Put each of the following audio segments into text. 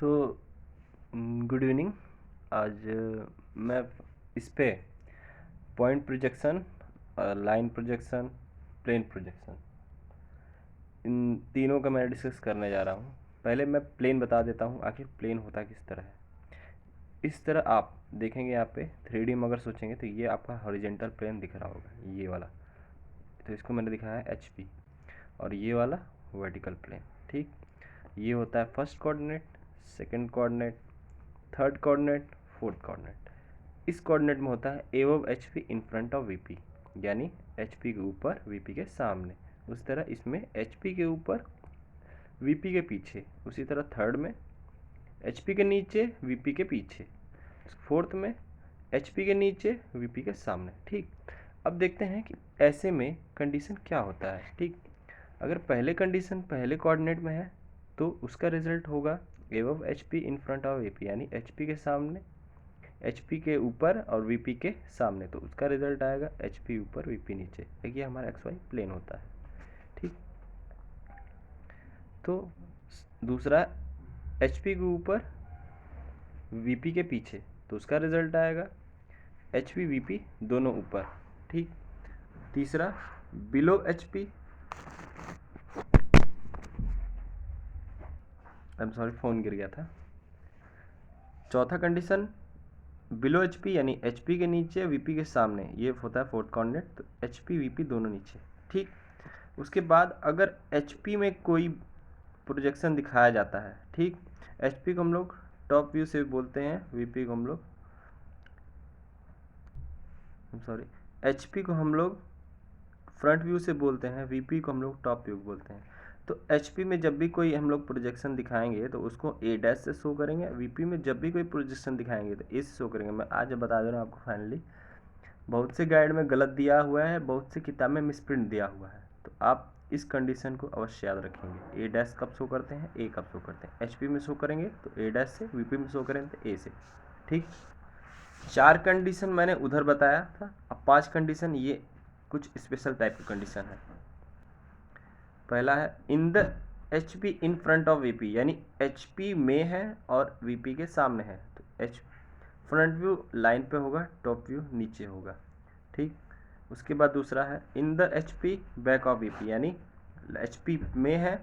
तो good evening. आज मैं इस पे point projection, line projection, plane projection, इन तीनों का मैं डिस्कस करने जा रहा हूँ। पहले मैं प्लेन बता देता हूँ आखिर प्लेन होता किस तरह है। इस तरह आप देखेंगे यहाँ पे 3D में अगर सोचेंगे तो ये आपका हॉरिजेंटल प्लेन दिख रहा होगा, ये वाला। तो इसको मैंने दिखाया है HP, और ये वाला वर्टिकल प्लेन। ठीक, ये होता है first coordinate, second coordinate, third coordinate, fourth coordinate. इस कोऑर्डिनेट में होता है above HP in front of VP, यानी HP के ऊपर VP के सामने। उस तरह इसमें HP के ऊपर VP के पीछे, उसी तरह थर्ड में HP के नीचे VP के पीछे, फोर्थ में HP के नीचे VP के सामने। ठीक, अब देखते हैं कि ऐसे में कंडीशन क्या होता है। ठीक, अगर पहले कंडीशन पहले कोऑर्डिनेट में है तो उसका रिजल्ट होगा above HP in front of VP, यानी HP के सामने, HP के ऊपर और VP के सामने, तो उसका रिजल्ट आएगा HP ऊपर VP नीचे। ये हमारा XY प्लेन होता है। ठीक, तो दूसरा HP के ऊपर VP के पीछे, तो उसका रिजल्ट आएगा HP VP दोनों ऊपर। ठीक, तीसरा below HP, I am sorry phone गिर गया था। चौथा कंडीशन बिलो HP, यानी HP के नीचे VP के सामने, ये होता है फोर्थ कोऑर्डिनेट, तो HP VP दोनों नीचे। ठीक, उसके बाद अगर HP में कोई प्रोजेक्शन दिखाया जाता है, ठीक, HP को हम लोग टॉप व्यू से बोलते हैं, VP को हम लोग HP को हम लोग फ्रंट व्यू से बोलते हैं, VP को हम लोग टॉप व्यू बोलते हैं। तो HP में जब भी कोई हम लोग प्रोजेक्शन दिखाएंगे तो उसको A' से शो करेंगे, VP में जब भी कोई प्रोजेक्शन दिखाएंगे तो A से शो करेंगे। मैं आज बता दे रहा हूँ आपको फाइनली, बहुत से गाइड में गलत दिया हुआ है, बहुत से किताब में मिसप्रिंट दिया हुआ है, तो आप इस कंडीशन को अवश्य याद रखेंगे। A' कब शो करते हैं, A कब शो करते हैं। HP में शो करेंगे तो A' से, VP में शो करेंगे तो A से। ठीक, 4 कंडीशन मैंने उधर बताया था, अब 5 कंडीशन ये कुछ स्पेशल टाइप की कंडीशन है। पहला है in the HP in front of VP, यानी HP में है और VP के सामने है, तो फ्रंट व्यू लाइन पे होगा, टॉप व्यू नीचे होगा। ठीक, उसके बाद दूसरा है in the HP back of VP, यानी HP में है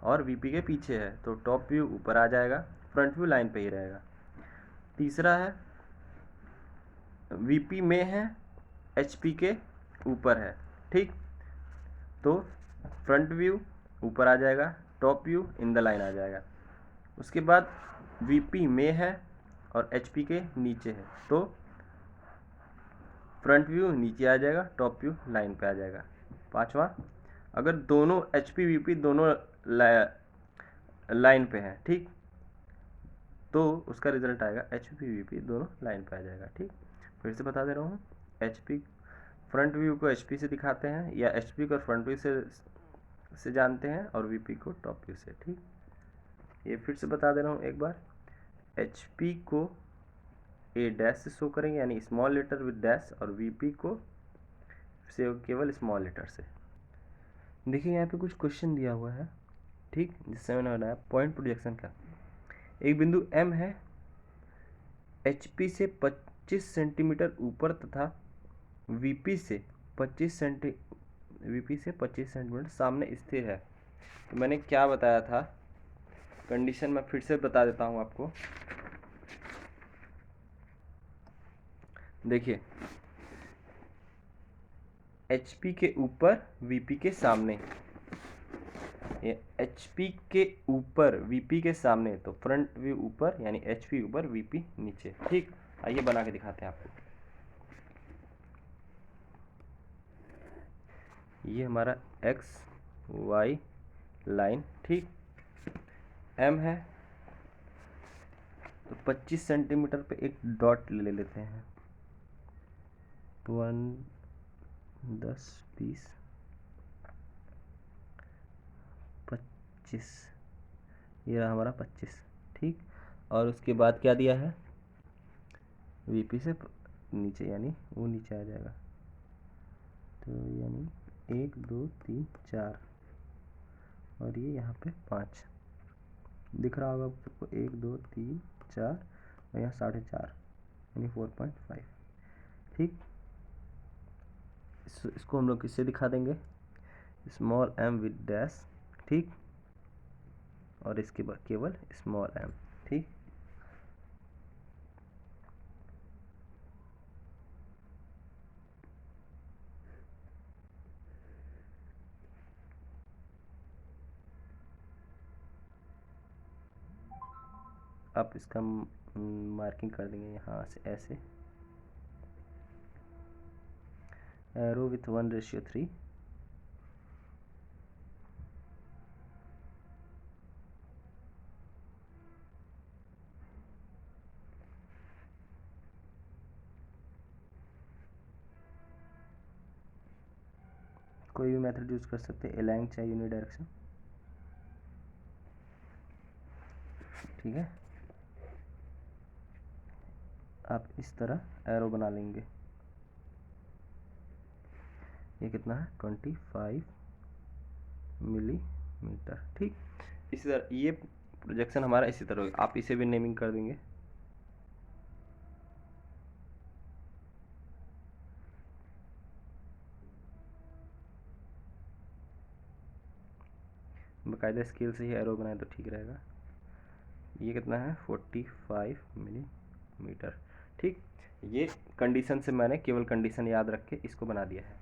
और VP के पीछे है, तो टॉप व्यू ऊपर आ जाएगा, फ्रंट व्यू लाइन पे ही रहेगा। तीसरा है VP में है, HP के ऊपर है। ठीक, तो फ्रंट व्यू ऊपर आ जाएगा, top view in the line आ जाएगा। उसके बाद VP में है और HP के नीचे है, तो फ्रंट व्यू नीचे आ जाएगा, टॉप व्यू लाइन पे आ जाएगा। पांचवा, अगर दोनों HP VP दोनों लाइन पे हैं, ठीक, तो उसका रिजल्ट आएगा HP VP दोनों लाइन पे आ जाएगा। ठीक, फिर से बता दे रहा हूँ, HP फ्रंट व्यू को HP से दिखाते हैं, या HP को फ्रंट व्यू से जानते हैं, और VP को टॉप व्यू से। ठीक, ये फिर से बता दे रहा हूँ एक बार, HP को A' से शो करेंगे, यानी स्मॉल लेटर विद डैश, और VP को से केवल स्मॉल लेटर से। देखिए यहाँ पे कुछ क्वेश्चन दिया हुआ है, ठीक, जिससे मैंने बनाया पॉइंट प्रोजेक्शन का। एक बिंदु M है, HP से 25 सेंटीमीटर ऊपर तथा VP से 25 सेंटीमीटर सामने स्थिर है। तो मैंने क्या बताया था कंडीशन, मैं फिर से बता देता हूँ आपको। देखिए, HP के ऊपर VP के सामने, ये HP के ऊपर VP के सामने, तो फ्रंट व्यू ऊपर, यानी HP ऊपर VP नीचे। ठीक, आइए बना के दिखाते हैं आपको। ये हमारा XY लाइन, ठीक, M है, तो 25 सेंटीमीटर पे एक डॉट ले लेते हैं, 1 10 20 25, ये रहा हमारा 25। ठीक, और उसके बाद क्या दिया है, VP से नीचे, यानी वो नीचे आ जाएगा, तो यानी 1 2 3 4, और ये यहाँ पे 5, दिख रहा होगा आप सबको, 1 2 3 4 और यहाँ 4.5 यानी 4.5। ठीक, इसको हम लोग किससे दिखा देंगे, स्मॉल m विद डैश। ठीक, और इसके बाद केवल स्मॉल m। ठीक, आप इसका मार्किंग कर देंगे यहाँ से ऐसे, एरो विथ 1:3। कोई भी मेथड यूज कर सकते हैं, अलाइन चाहे यूनिडायरेक्शन। ठीक है, आप इस तरह एरो बना लेंगे। ये कितना है, 25 मिलीमीटर। ठीक, इसी तरह ये प्रोजेक्शन हमारा इसी तरह होगा। आप इसे भी नेमिंग कर देंगे। बाकायदा स्केल से ही एरो बनाए तो ठीक रहेगा। ये कितना है, 45 मिलीमीटर। ठीक, ये कंडीशन से मैंने केवल कंडीशन याद रख के इसको बना दिया है।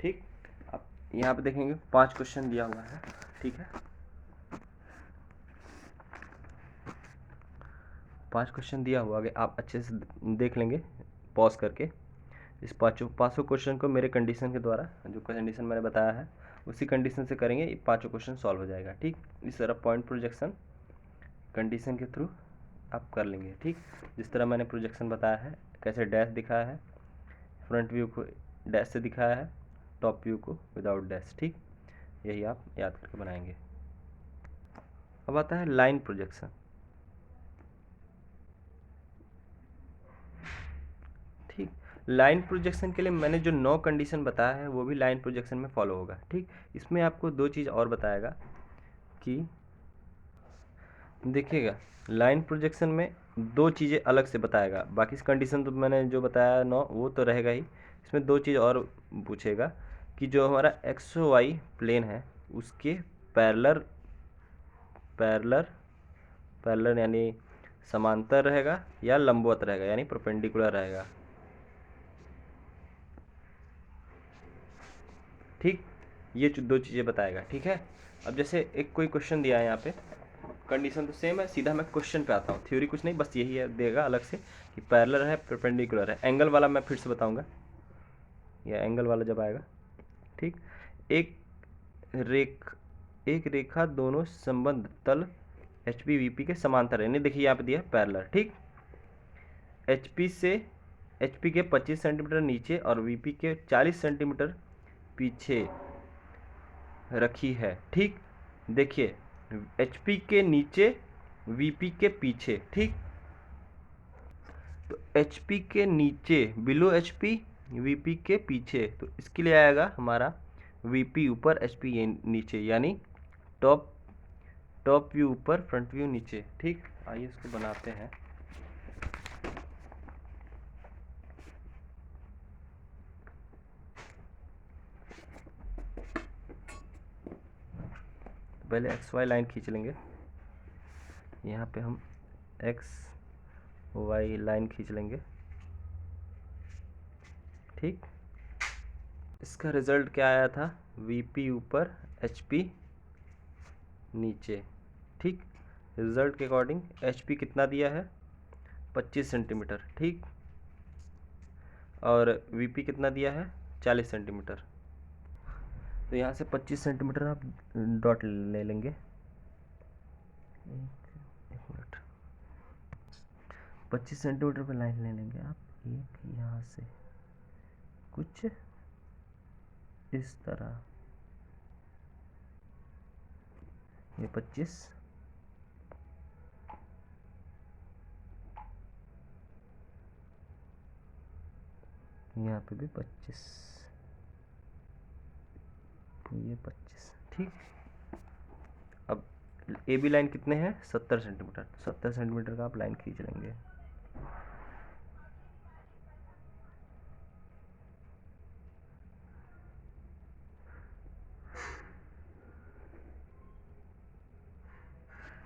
ठीक, अब यहाँ पे देखेंगे 5 क्वेश्चन दिया हुआ है। ठीक है, 5 क्वेश्चन दिया हुआ है, आप अच्छे से देख लेंगे पॉज करके। इस पाँचों क्वेश्चन को मेरे कंडीशन के द्वारा, जो कंडीशन मैंने बताया है उसी कंडीशन से करेंगे, ये पाँचों क्वेश्चन सॉल्व हो जाएगा। ठीक, इस तरह पॉइंट प्रोजेक्शन कंडीशन के थ्रू आप कर लेंगे। ठीक, जिस तरह मैंने प्रोजेक्शन बताया है, कैसे डैश दिखाया है, फ्रंट व्यू को डैश से दिखाया है, टॉप व्यू को विदाउट डैश। ठीक, यही आप याद करके बनाएंगे। अब आता है लाइन प्रोजेक्शन। ठीक, लाइन प्रोजेक्शन के लिए मैंने जो 9 कंडीशन बताया है वो भी लाइन प्रोजेक्शन में फॉलो होगा। ठीक, इसमें आपको 2 चीज़ और बताएगा कि देखिएगा, लाइन प्रोजेक्शन में 2 चीज़ें अलग से बताएगा। बाकी कंडीशन तो मैंने जो बताया 9 वो तो रहेगा ही। इसमें 2 चीज़ और पूछेगा कि जो हमारा एक्स वाई प्लेन है उसके पैरेलल पैरेलल पैरेलल यानी समांतर रहेगा या लंबवत रहेगा यानी परपेंडिकुलर रहेगा। ठीक, ये 2 चीज़ें बताएगा। ठीक है, अब जैसे एक कोई क्वेश्चन दिया है यहाँ पे, कंडीशन तो सेम है, सीधा मैं क्वेश्चन पे आता हूँ, थ्योरी कुछ नहीं, बस यही है देगा अलग से कि पैरेलल है परपेंडिकुलर है। एंगल वाला मैं फिर से बताऊँगा, या एंगल वाला जब आएगा। ठीक, एक एक रेखा दोनों संबंध तल एच पी वी पी के समांतर है, नहीं देखिए यहाँ पे दिया है पैरेलल। ठीक, एच पी के 25 सेंटीमीटर नीचे और वी पी के 40 सेंटीमीटर पीछे रखी है। ठीक, देखिए HP के नीचे VP के पीछे। ठीक, तो HP के नीचे बिलो HP, VP के पीछे, तो इसके लिए आएगा हमारा VP ऊपर HP नीचे, यानी टॉप व्यू ऊपर फ्रंट व्यू नीचे। ठीक, आइए इसको बनाते हैं। पहले XY लाइन खींच लेंगे, यहाँ पे हम XY लाइन खींच लेंगे। ठीक, इसका रिजल्ट क्या आया था, VP ऊपर HP नीचे। ठीक, रिजल्ट के अकॉर्डिंग HP कितना दिया है, 25 सेंटीमीटर। ठीक, और VP कितना दिया है, 40 सेंटीमीटर। तो यहाँ से 25 सेंटीमीटर आप डॉट ले लेंगे। एक मिनट, 25 सेंटीमीटर पे लाइन ले लेंगे आप, एक यहाँ से कुछ इस तरह, ये 25, यहाँ पे भी 25, ये 25। ठीक, अब ए बी लाइन कितने हैं 70 सेंटीमीटर, 70 सेंटीमीटर का आप लाइन खींच लेंगे।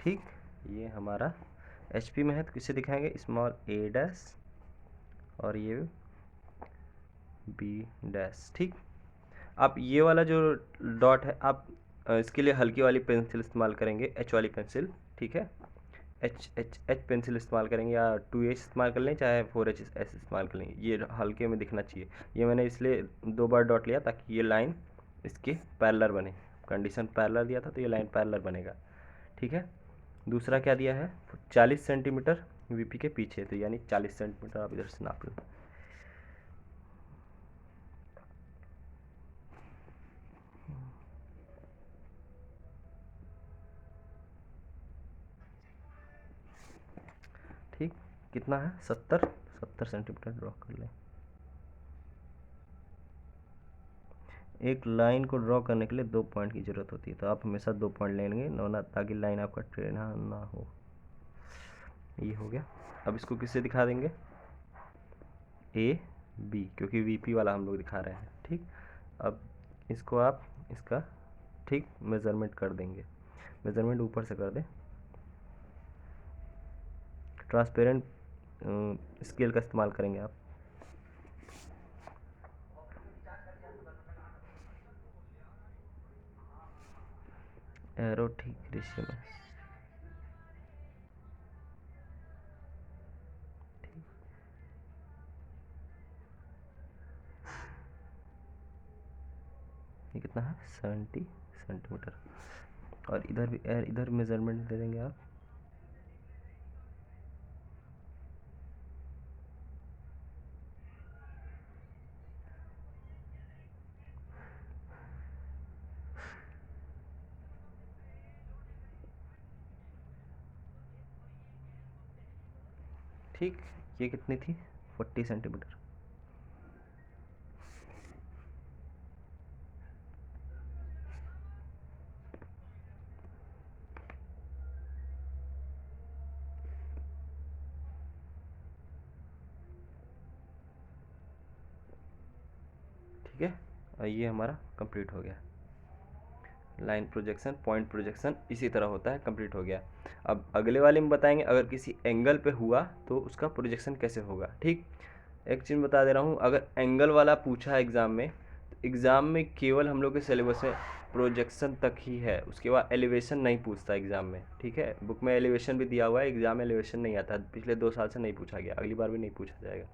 ठीक, ये हमारा एच में है तो किसे दिखाएंगे, स्मॉल ए डैश और ये बी डैश। ठीक, आप ये वाला जो डॉट है आप इसके लिए हल्की वाली पेंसिल इस्तेमाल करेंगे, एच वाली पेंसिल। ठीक है, एच पेंसिल इस्तेमाल करेंगे या 2H इस्तेमाल कर लें, चाहे 4HS इस्तेमाल कर लें, ये हल्के में दिखना चाहिए। ये मैंने इसलिए 2 बार डॉट लिया ताकि ये लाइन इसके पैरेलल बने, कंडीशन पैरेलल दिया था तो ये लाइन पैरेलल बनेगा। ठीक है, दूसरा क्या दिया है 40 सेंटीमीटर VP के पीछे, तो यानी 40 सेंटीमीटर आप इधर से नाप लो। ठीक, कितना है 70 सेंटीमीटर ड्रॉ कर लें। एक लाइन को ड्रॉ करने के लिए 2 पॉइंट की ज़रूरत होती है, तो आप हमेशा 2 पॉइंट लेंगे ना, ताकि लाइन आपका टेढ़ा ना हो। ये हो गया। अब इसको किससे दिखा देंगे, ए बी, क्योंकि VP वाला हम लोग दिखा रहे हैं। ठीक, अब इसको आप इसका ठीक मेज़रमेंट कर देंगे, मेज़रमेंट ऊपर से कर दें। ट्रांसपेरेंट स्केल का इस्तेमाल करेंगे आप। एरो ठीक रेशियो में। ये कितना है 70 सेंटीमीटर, और इधर भी इधर मेज़रमेंट दे देंगे आप। ठीक, ये कितनी थी 40 सेंटीमीटर। ठीक है, और ये हमारा कंप्लीट हो गया। लाइन प्रोजेक्शन, पॉइंट प्रोजेक्शन इसी तरह होता है, कंप्लीट हो गया। अब अगले वाले में बताएंगे अगर किसी एंगल पे हुआ तो उसका प्रोजेक्शन कैसे होगा। ठीक, एक चीज़ बता दे रहा हूँ, अगर एंगल वाला पूछा एग्ज़ाम में, तो एग्ज़ाम में केवल हम लोग के सिलेबस में प्रोजेक्शन तक ही है, उसके बाद एलिवेशन नहीं पूछता एग्ज़ाम में। ठीक है, बुक में एलिवेशन भी दिया हुआ है, एग्ज़ाम में एलिवेशन नहीं आता, पिछले 2 साल से नहीं पूछा गया, अगली बार भी नहीं पूछा जाएगा।